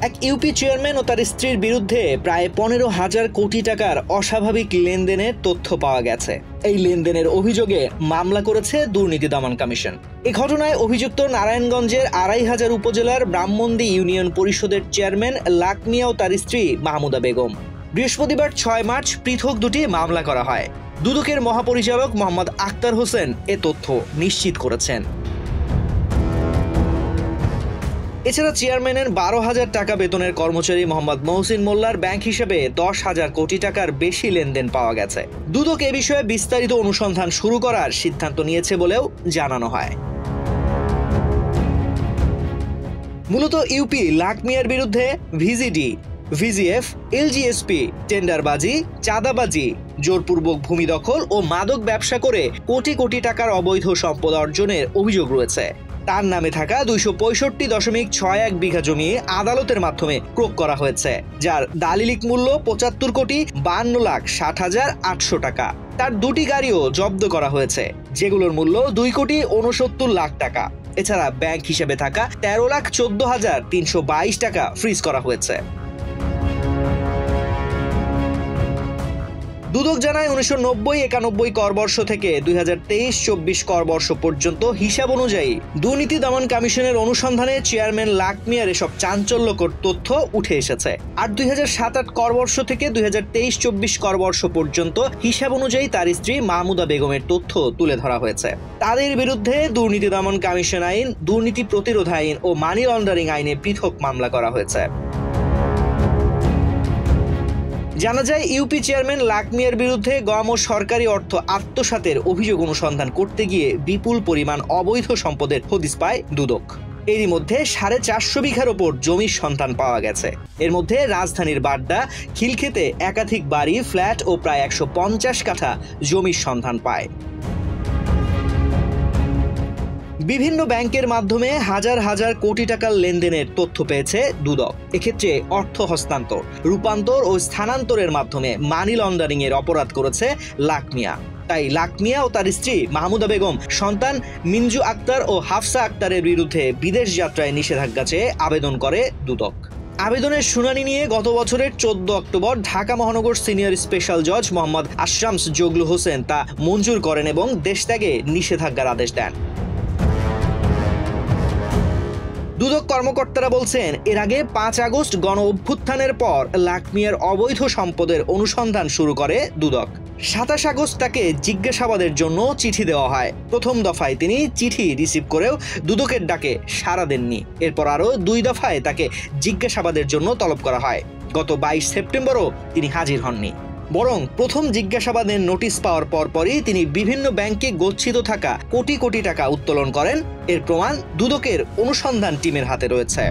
এক UP chairman ও তার স্ত্রীর বিরুদ্ধে প্রায় 15,000 কোটি টাকার অস্বাভাবিক লেনদেনের তথ্য পাওয়া গেছে। এই লেনদেনের অভিযোগে মামলা করেছে দুর্নীতি দমন কমিশন। এই ঘটনায় অভিযুক্ত নারায়ণগঞ্জের 2,500 উপজেলার ব্রাহ্মণদী ইউনিয়ন পরিষদের চেয়ারম্যান লাক মিয়া ও তার স্ত্রী মাহমুদা বেগম। বৃহস্পতিবার 6 মার্চ পৃথক দুটি মামলা করা হয়। দুদকের মহাপরিচালক মোহাম্মদ আক্তার হোসেন এ তথ্য নিশ্চিত করেছেন। এছাড়া চেয়ারম্যানের 12,000 টাকা বেতনের কর্মচারী মোহাম্মদ মহসিন মোল্লার ব্যাংক হিসেবে 10,000 কোটি টাকার বেশি লেনদেন পাওয়া গেছে। দুদক এ বিষয়ে বিস্তারিত অনুসন্ধান শুরু করার সিদ্ধান্ত নিয়েছে বলেও জানানো হয়। মূলত ইউপি লাক মিয়ার বিরুদ্ধে ভিজিডি, ভিজিএফ, এলজিএসপি, টেন্ডারবাজি, চাঁদাবাজি, জোরপূর্বক ভূমি দখল ও মাদক ব্যবসা করে কোটি কোটি টাকার অবৈধ সম্পদ অর্জনের অভিযোগ রয়েছে। তার নামে থাকা 265.61 বিঘা জমি আদালতের মাধ্যমে ক্রয় করা হয়েছে, যার দালিলিক মূল্য 75,52,60,800 টাকা। তার দুটি গাড়িও জব্দ করা হয়েছে, যেগুলোর মূল্য 2,69,00,000 টাকা। এছাড়া ব্যাংক হিসেবে থাকা 13,14,322 টাকা ফ্রিজ করা হয়েছে। দুদক জানায় 1990-91 করবর্ষ থেকে 2023-24 করবর্ষ পর্যন্ত হিসাব অনুযায়ী দুর্নীতি দমন কমিশনের অনুসন্ধানে চেয়ারম্যান লাক মিয়ার এসব চাঞ্চল্যকর তথ্য উঠে এসেছে। আর 2007-08 করবর্ষ থেকে 2023-24 করবর্ষ পর্যন্ত হিসাব অনুযায়ী তার স্ত্রী মাহমুদা বেগমের তথ্য তুলে ধরা হয়েছে। তাদের বিরুদ্ধে দুর্নীতি দমন কমিশন আইন, দুর্নীতি প্রতিরোধ আইন ও মানি লন্ডারিং আইনে পৃথক মামলা করা হয়েছে। জানা যায়, ইউপি চেয়ারম্যান লাক মিয়ার বিরুদ্ধে গম ও সরকারি অর্থ আত্মসাতের অভিযোগ অনুসন্ধান করতে গিয়ে বিপুল পরিমাণ অবৈধ সম্পদের হদিস পায় দুদক। এরই মধ্যে 450 বিঘার ওপর জমির সন্ধান পাওয়া গেছে। এর মধ্যে রাজধানীর বাড্ডা, খিলক্ষেতে একাধিক বাড়ি, ফ্ল্যাট ও প্রায় 150 কাঠা জমির সন্ধান পায়। বিভিন্ন ব্যাংকের মাধ্যমে হাজার হাজার কোটি টাকার লেনদেনের তথ্য পেয়েছে দুদক। এক্ষেত্রে অর্থ হস্তান্তর, রূপান্তর ও স্থানান্তরের মাধ্যমে মানি লন্ডারিং এর অপরাধ করেছে লাক মিয়া। তাই লাক মিয়া ও তার স্ত্রী মাহমুদা বেগম, সন্তান মিনজু আক্তার ও হাফসা আক্তারের বিরুদ্ধে বিদেশ যাত্রায় নিষেধাজ্ঞা চেয়ে আবেদন করে দুদক। আবেদনের শুনানি নিয়ে গত বছরের 14 অক্টোবর ঢাকা মহানগর সিনিয়র স্পেশাল জজ মোহাম্মদ আশরামস জগলু হোসেন তা মঞ্জুর করেন এবং দেশত্যাগে নিষেধাজ্ঞার আদেশ দেন। দুদক কর্মকর্তারা বলছেন, এর আগে 5 আগস্ট গণ অভ্যুত্থানের পর লাক মিয়ার অবৈধ সম্পদের অনুসন্ধান শুরু করে দুদক। 27 আগস্ট তাকে জিজ্ঞাসাবাদের জন্য চিঠি দেওয়া হয়। প্রথম দফায় তিনি চিঠি রিসিভ করেও দুদকের ডাকে সাড়া দেননি। এরপর আরও 2 দফায় তাকে জিজ্ঞাসাবাদের জন্য তলব করা হয়। গত 22 সেপ্টেম্বরও তিনি হাজির হননি, বরং প্রথম জিজ্ঞাসাবাদের নোটিশ পাওয়ার পরপরই তিনি বিভিন্ন ব্যাংকে গচ্ছিত থাকা কোটি কোটি টাকা উত্তোলন করেন। এর প্রমাণ দুদকের অনুসন্ধান টিমের হাতে রয়েছে।